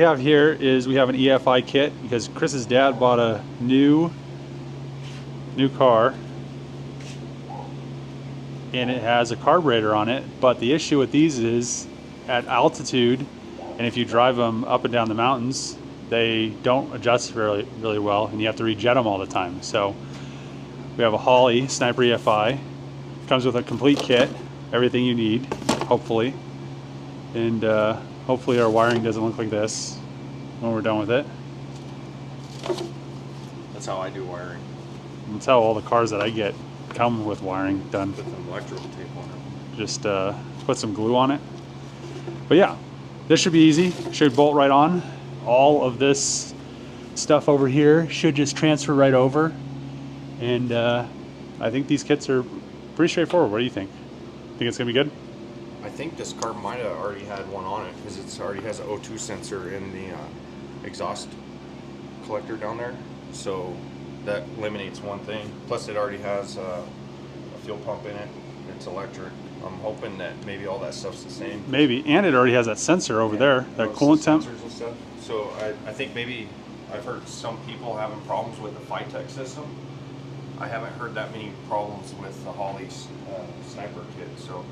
have here is we have an EFI kit because Chris's dad bought a new car and it has a carburetor on it, but the issue with these is at altitude, and if you drive them up and down the mountains, they don't adjust really well, and you have to rejet them all the time. So we have a Holley Sniper EFI. Comes with a complete kit, everything you need, hopefully, and hopefully our wiring doesn't look like this when we're done with it. That's how I do wiring. That's how all the cars that I get come with wiring done. Put some electrical tape on it. Just put some glue on it. But yeah, this should be easy. Should bolt right on. All of this stuff over here should just transfer right over. And I think these kits are pretty straightforward. What do you think? Think it's gonna be good? I think this car might have already had one on it because it already has an O2 sensor in the exhaust collector down there. So that eliminates one thing. Plus it already has a fuel pump in it. It's electric. I'm hoping that maybe all that stuff's the same. Maybe, and it already has that sensor over there, that coolant temp. Sensors and stuff. So I think maybe I've heard some people having problems with the Phytech system. I haven't heard that many problems with the Holley's Sniper kit. So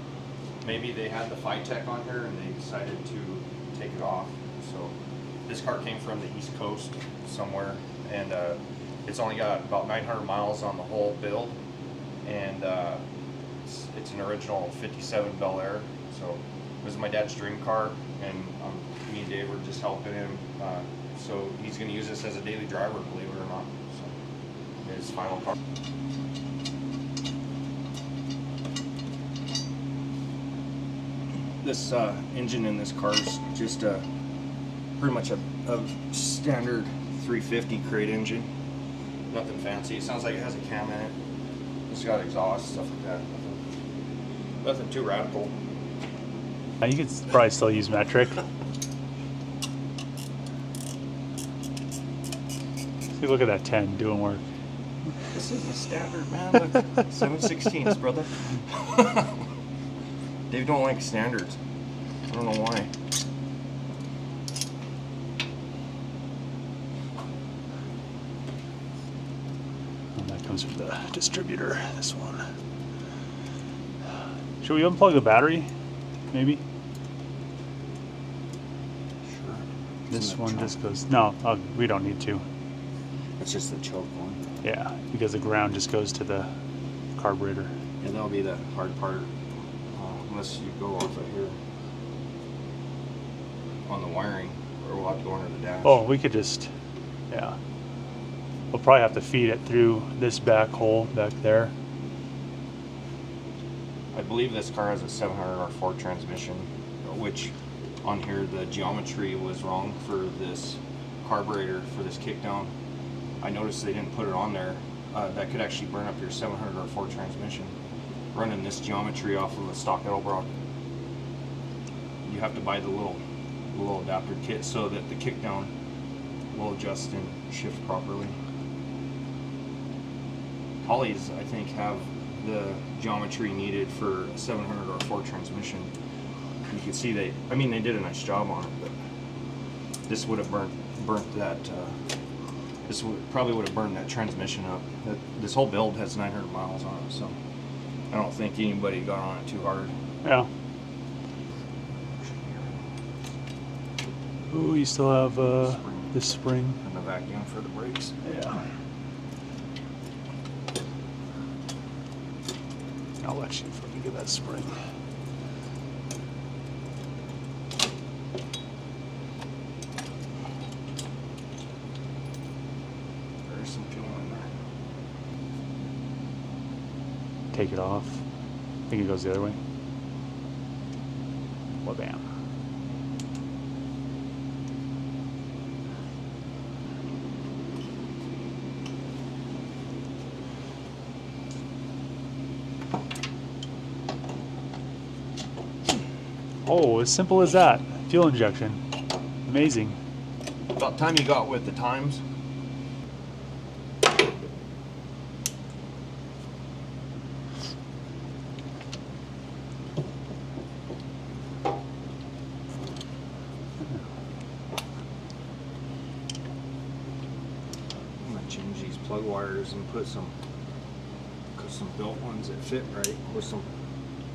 maybe they had the Phytech on here and they decided to take it off. So this car came from the East Coast somewhere, and it's only got about 900 miles on the whole build, and it's an original 57 Bel Air. So it was my dad's dream car, and me and Dave were just helping him. So he's going to use this as a daily driver, believe it or not. So his final car. This engine in this car is just pretty much a standard 350 crate engine. Nothing fancy. It sounds like it has a cam in it. It's got exhaust, stuff like that. Nothing too radical. You could probably still use metric. See, look at that 10 doing work. This is the standard, man. Look, 7/16, brother. Dave don't like standards. I don't know why. And that comes from the distributor, this one. Should we unplug the battery? Maybe? Sure. This one just goes, no, we don't need to. It's just the choke one. Yeah, because the ground just goes to the carburetor. Yeah, that'll be the hard part. Unless you go off of here on the wiring, or we'll have to go under the dash. Oh, we could just, yeah. We'll probably have to feed it through this back hole back there. I believe this car has a 700R4 transmission, which on here the geometry was wrong for this carburetor for this kickdown. I noticed they didn't put it on there. That could actually burn up your 700R4 transmission. Running this geometry off of a stock Edelbrock, you have to buy the little adapter kit so that the kickdown will adjust and shift properly. Holley's, I think, have the geometry needed for a 700R4 transmission. You can see they did a nice job on it, but this would have burnt that. Probably would have burned that transmission up. This whole build has 900 miles on it, so I don't think anybody got on it too hard. Yeah. Ooh, you still have this spring. And the vacuum for the brakes. Yeah. I'll let you fucking get that spring. There's some fuel in there. Take it off. I think it goes the other way. Well, bam. Oh, as simple as that. Fuel injection. Amazing. About time you got with the times. plug wires and put some built ones that fit right with some.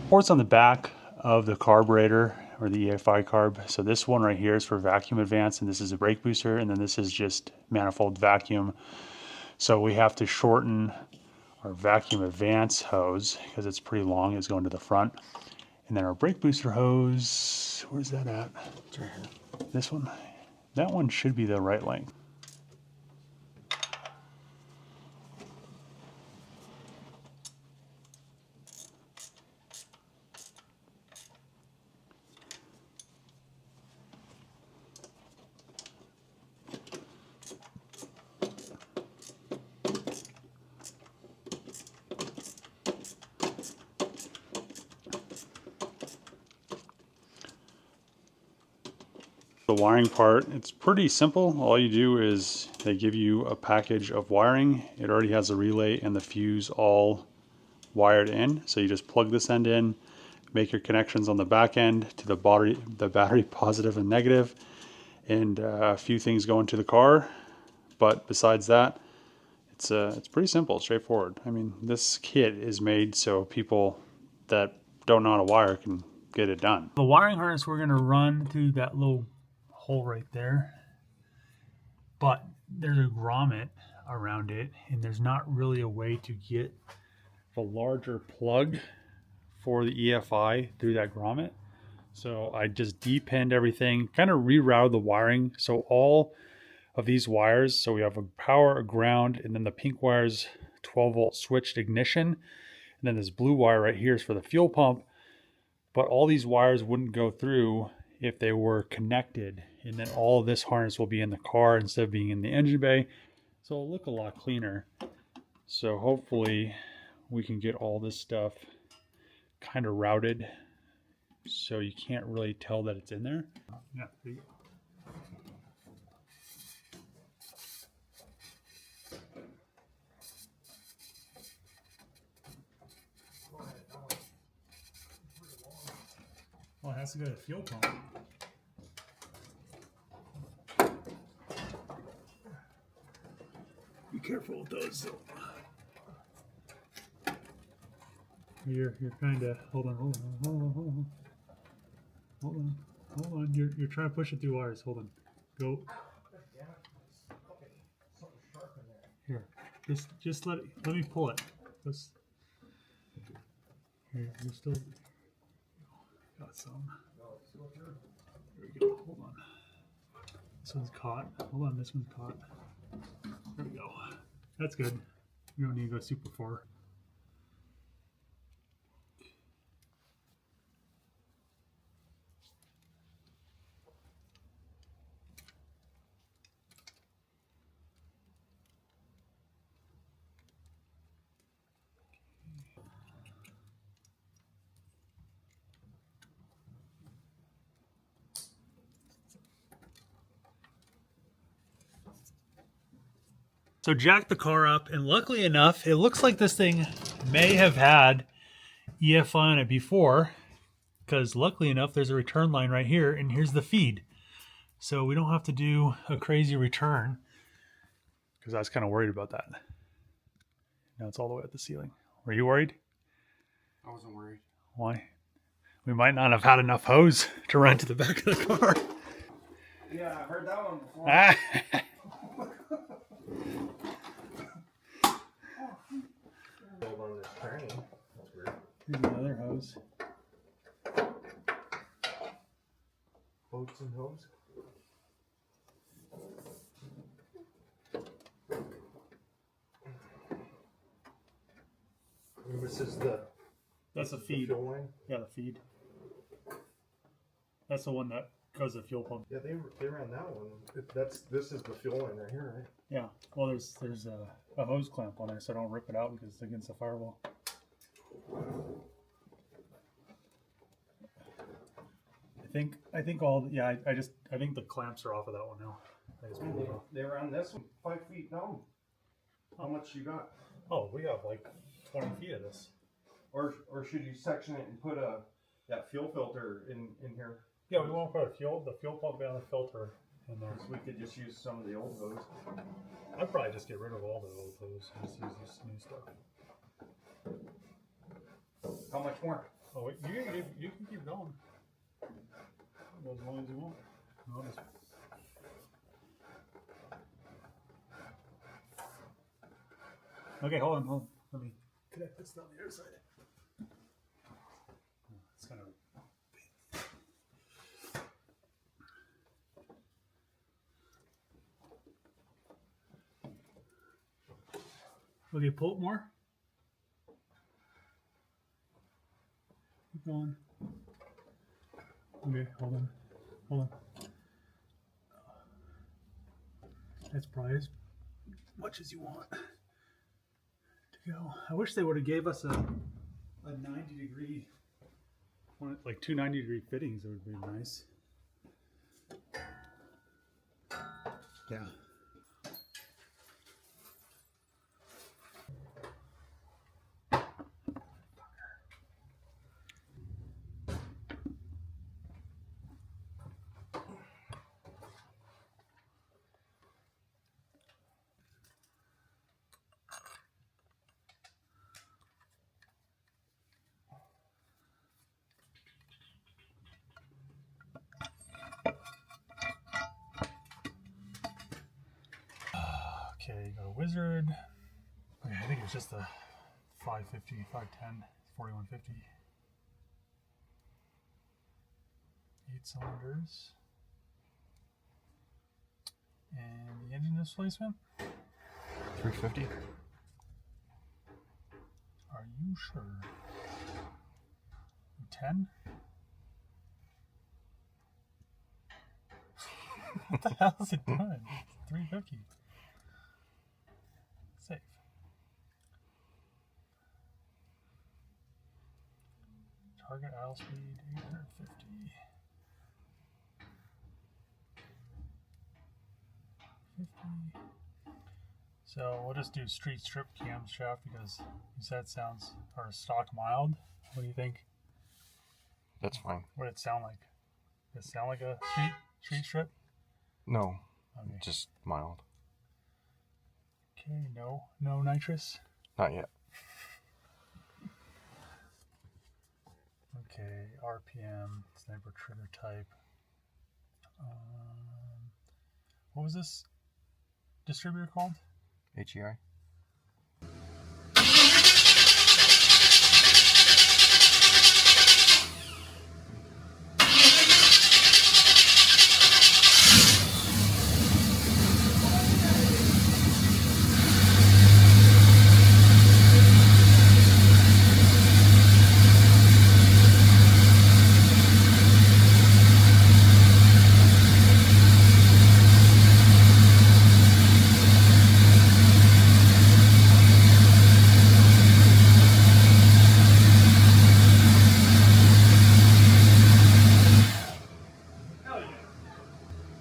Ports on the back of the carburetor or the EFI carb. So this one right here is for vacuum advance, and this is a brake booster, and then this is just manifold vacuum. So we have to shorten our vacuum advance hose because it's pretty long. It's going to the front. And then our brake booster hose, where's that at? It's right here. This one? That one should be the right length. The wiring part, it's pretty simple. All you do is they give you a package of wiring. It already has the relay and the fuse all wired in. So you just plug this end in, make your connections on the back end to the battery positive and negative, and a few things go into the car. But besides that, it's pretty simple, straightforward. I mean, this kit is made so people that don't know how to wire can get it done. The wiring harness we're going to run through that little hole right there, but there's a grommet around it, and there's not really a way to get the larger plug for the EFI through that grommet. So I just depinned everything, kind of rerouted the wiring. So all of these wires, so we have a power, a ground, and then the pink wire's 12-volt switched ignition, and then this blue wire right here is for the fuel pump. But all these wires wouldn't go through if they were connected, and then all of this harness will be in the car instead of being in the engine bay, so it'll look a lot cleaner. So hopefully we can get all this stuff kind of routed so you can't really tell that it's in there. Yeah, there you go. Well, it has to go to the fuel pump. Be careful with those though. You're kind of hold on. You're trying to push it through wires. Hold on. Go. Here. Just let me pull it. Just here, you're still got some. There we go. Hold on. This one's caught. Hold on, this one's caught. There we go. That's good. You don't need to go super far. So jacked the car up, and luckily enough, it looks like this thing may have had EFI on it before, because luckily enough, there's a return line right here, and here's the feed. So we don't have to do a crazy return, because I was kind of worried about that. Now it's all the way at the ceiling. Were you worried? I wasn't worried. Why? We might not have had enough hose to run to the back of the car. Yeah, I've heard that one before. Here's another hose. Boats and hose. And this is That's a feed. fuel line. Yeah, the feed. That's the one that goes to the fuel pump. Yeah, they ran that one. This is the fuel line right here, right? Yeah. Well, there's a hose clamp on there, so don't rip it out because it's against the firewall. I think all yeah. I think the clamps are off of that one now. I just pulled it off. They ran this one 5 feet down. How much you got? Oh, we have like 20 feet of this. Or should you section it and put that fuel filter in here? Yeah, we want to put the fuel pump down the filter And So we could just use some of the old hose. I'd probably just get rid of all the old hose and just use this new stuff. How much more? Oh, wait, you can keep going. Go as long as you want. I'll just... Okay, hold on. Let me connect this down the other side. It's kind of... Okay, pull it more. Keep going. Okay, hold on. That's probably as much as you want to go. I wish they would have gave us a 90-degree, like two 90-degree fittings. It would be nice. Yeah. Okay, you got a wizard. Okay, I think it's just a 550, 510, 4150. 8 cylinders. And the engine displacement? 350. Are you sure? 10? What the hell is it doing? It's 350. Safe. Target idle speed 850. 50. So we'll just do street strip camshaft because you said it sounds, or stock mild. What do you think? That's fine. What did it sound like? Does it sound like a street strip? No, Okay. just mild. Okay, no nitrous. Not yet. Okay, RPM, sniper trigger type. What was this distributor called? HEI.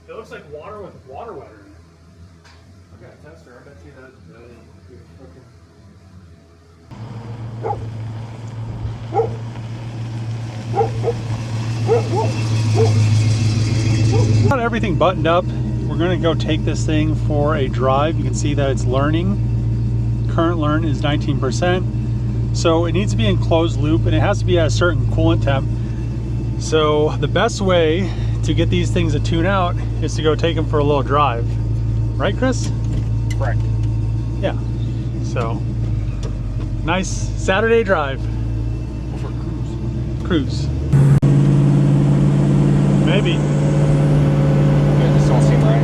It looks like water with water wetter in it. Okay, tester. I bet you that. Got everything buttoned up. We're going to go take this thing for a drive. You can see that it's learning. Current learn is 19%. So it needs to be in closed loop and it has to be at a certain coolant temp. So the best way to get these things to tune out is to go take them for a little drive. Right, Chris? Correct. Yeah. So, nice Saturday drive. Go for a cruise. Cruise. Maybe. Yeah, this don't seem right.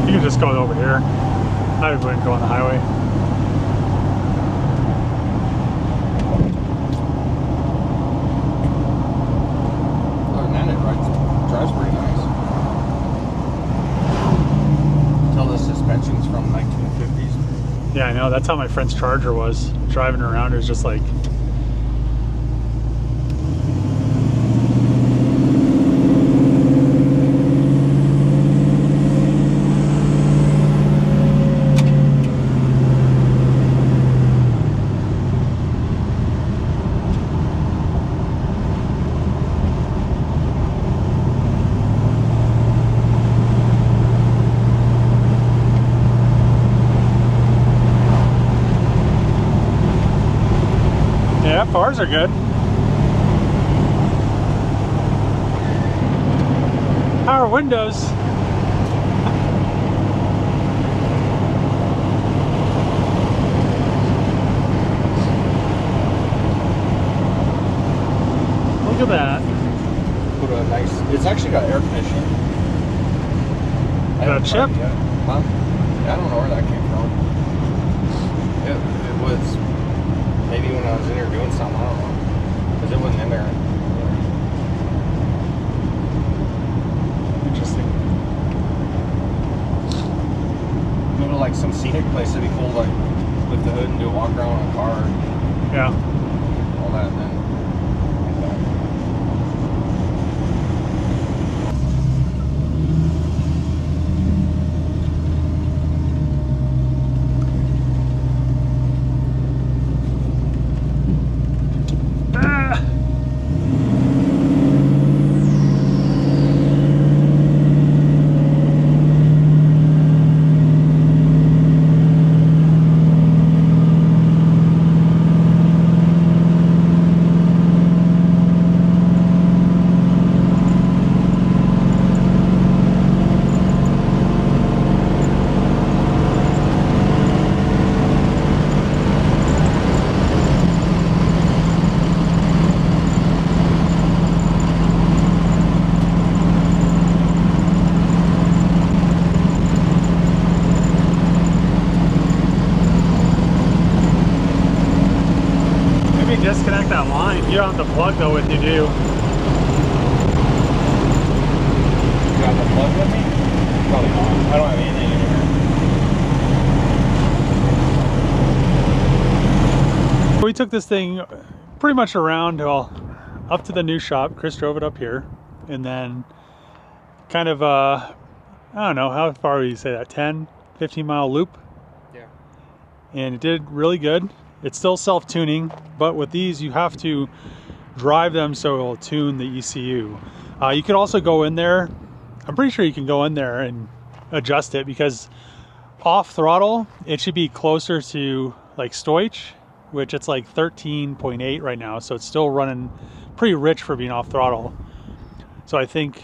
You can just go over here. I wouldn't go on the highway. Other than that, it drives pretty nice. Tell the suspension's from 1950s. Yeah, I know. That's how my friend's Charger was. Driving around, it was just like... Yeah, bars are good. Power windows. Look at that. Put a nice. It's actually got air conditioning. Got a chip? Huh? Yeah, I don't know where that came from. It was maybe when I was in there doing something. I don't know, because it wasn't in there. Interesting. Go to like some scenic place. It'd be cool, like lift the hood and do a walk around in a car. Yeah. All that, and then. Disconnect that line. You don't have to plug though if you do. You have the plug with me? Probably not. I don't have anything in here. We took this thing pretty much around, well, up to the new shop. Chris drove it up here, and then kind of I don't know, how far would you say that, 10-15 mile loop? Yeah. And it did really good. It's still self-tuning, but with these you have to drive them so it'll tune the ECU. You could also go in there, I'm pretty sure you can go in there and adjust it, because off throttle it should be closer to like Stoich, which it's like 13.8 right now, so it's still running pretty rich for being off throttle. So I think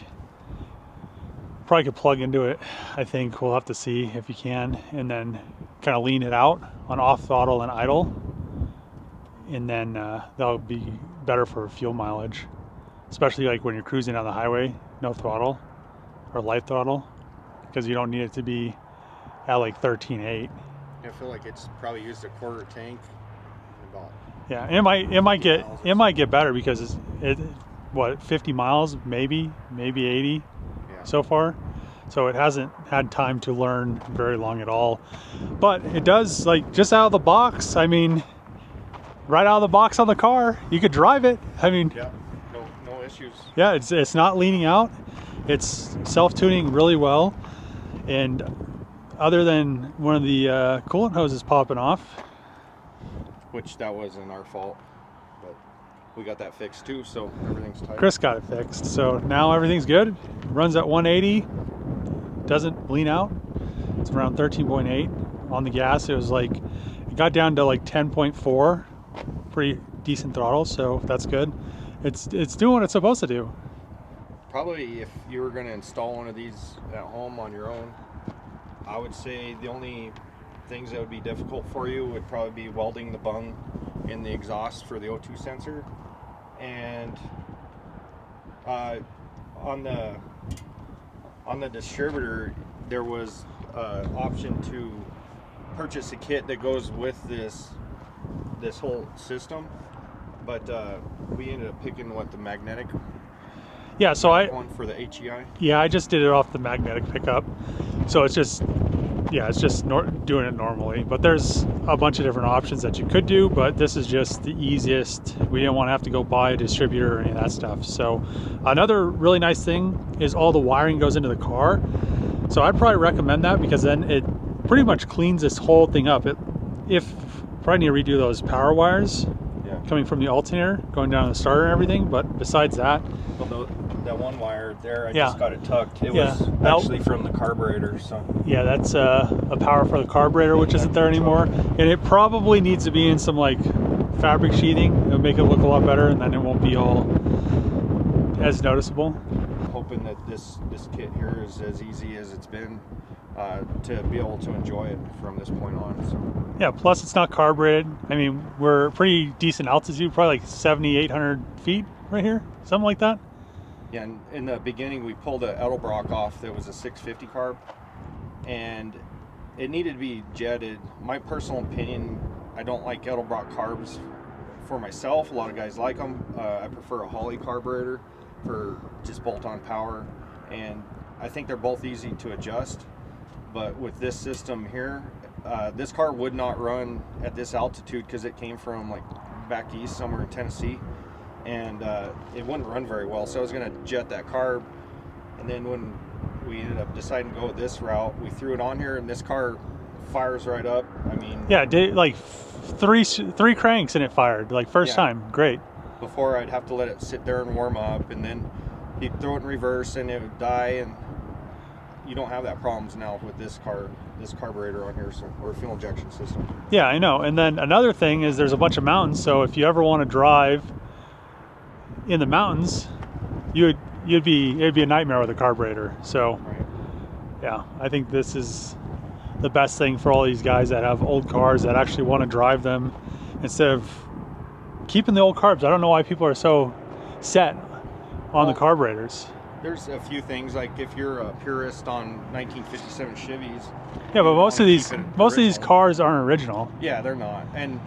probably could plug into it. I think we'll have to see if you can, and then kind of lean it out on off throttle and idle, and then that'll be better for fuel mileage, especially like when you're cruising down the highway, no throttle or light throttle, because you don't need it to be at like 13.8. I feel like it's probably used a quarter tank. About yeah, it might get better, because it what, 50 miles maybe 80 so far. So it hasn't had time to learn very long at all. But it does, like, just out of the box, I mean, right out of the box on the car, you could drive it. I mean, yeah, no issues. Yeah, it's not leaning out. It's self-tuning really well. And other than one of the coolant hoses popping off, which that wasn't our fault, but we got that fixed too, so everything's tight. Chris got it fixed. So now everything's good. Runs at 180. Doesn't lean out. It's around 13.8 on the gas. It was like, it got down to like 10.4, pretty decent throttle, so that's good. It's doing what it's supposed to do. Probably if you were going to install one of these at home on your own, I would say the only things that would be difficult for you would probably be welding the bung in the exhaust for the O2 sensor, and on the distributor there was option to purchase a kit that goes with this whole system, but we ended up picking the magnetic. Yeah, so one for the HEI. Yeah, I just did it off the magnetic pickup, so it's just doing it normally. But there's a bunch of different options that you could do, but this is just the easiest. We didn't want to have to go buy a distributor or any of that stuff. So another really nice thing is all the wiring goes into the car. So I'd probably recommend that, because then it pretty much cleans this whole thing up. If probably need to redo those power wires coming from the alternator, going down to the starter and everything. But besides that, well, that one wire there, I just got it tucked. It was actually from the carburetor. So yeah, that's a power for the carburetor, which isn't there anymore, and it probably needs to be in some like fabric sheathing. It'll make it look a lot better, and then it won't be all as noticeable. Hoping that this kit here is as easy as it's been to be able to enjoy it from this point on. So Yeah, plus it's not carbureted. I mean, we're pretty decent altitude, probably like 7,800 feet right here, something like that. yeah, and in the beginning we pulled a Edelbrock off that was a 650 carb, and it needed to be jetted. My personal opinion, I don't like Edelbrock carbs for myself. A lot of guys like them. I prefer a Holley carburetor for just bolt-on power, and I think they're both easy to adjust. But with this system here, this car would not run at this altitude because it came from like back east somewhere in Tennessee, and it wouldn't run very well. So I was going to jet that carb, and then when we ended up deciding to go this route, we threw it on here, and this car fires right up. I mean, Yeah, it did like three cranks and it fired like first Yeah. time. Great. before I'd have to let it sit there and warm up, and then he'd throw it in reverse and it would die, and you don't have that problems now with this carburetor on here, so, or fuel injection system. Yeah, I know. And then another thing is there's a bunch of mountains, so if you ever want to drive in the mountains, it'd be a nightmare with a carburetor. So Right. yeah, I think this is the best thing for all these guys that have old cars that actually want to drive them instead of keeping the old carbs. I don't know why people are so set on the carburetors. There's a few things, like if you're a purist on 1957 Chevys. Yeah, but you most of wanna these keep it original. cars aren't original. Yeah, they're not. And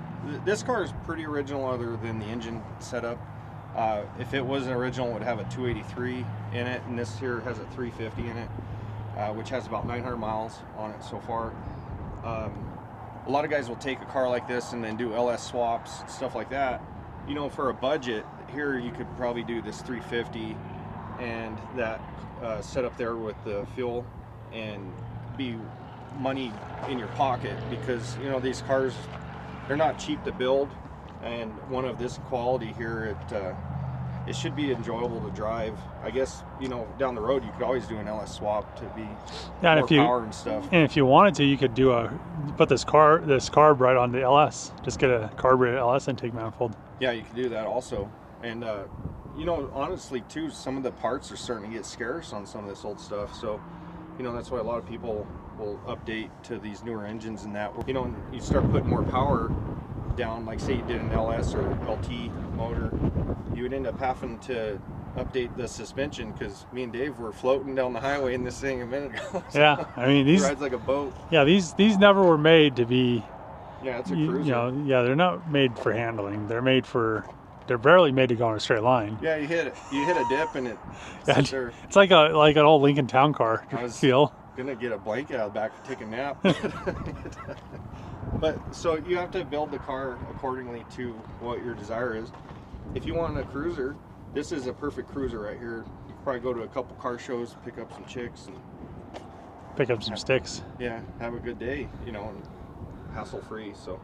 this car is pretty original other than the engine setup. If it wasn't original, it would have a 283 in it, and this here has a 350 in it, which has about 900 miles on it so far. A lot of guys will take a car like this and then do LS swaps, stuff like that. You know, for a budget, here you could probably do this 350 and that setup there with the fuel, and be money in your pocket, because you know these cars, they're not cheap to build, and one of this quality here, it should be enjoyable to drive. I guess, you know, down the road you could always do an LS swap to be Yeah, and more power and stuff. And if you wanted to, you could put this carb right on the LS. Just get a carbureted LS intake manifold. Yeah, you could do that also. And you know, honestly too, some of the parts are starting to get scarce on some of this old stuff, so you know, that's why a lot of people will update to these newer engines, and that, you know, and you start putting more power down, like say you did an LS or LT motor, you would end up having to update the suspension, because me and Dave were floating down the highway in this thing a minute ago. So Yeah, I mean it rides like a boat. Yeah, these never were made to be. Yeah, it's a cruiser. You know, yeah, they're not made for handling. They're barely made to go in a straight line. Yeah, you hit a dip and it Yeah, sits there. it's like an old Lincoln Town car I was feel. gonna get a blanket out of the back and take a nap. But so you have to build the car accordingly to what your desire is. If you want a cruiser, this is a perfect cruiser right here. You could probably go to a couple car shows, pick up some chicks, and Pick up some sticks. yeah, have a good day, you know, and hassle free. So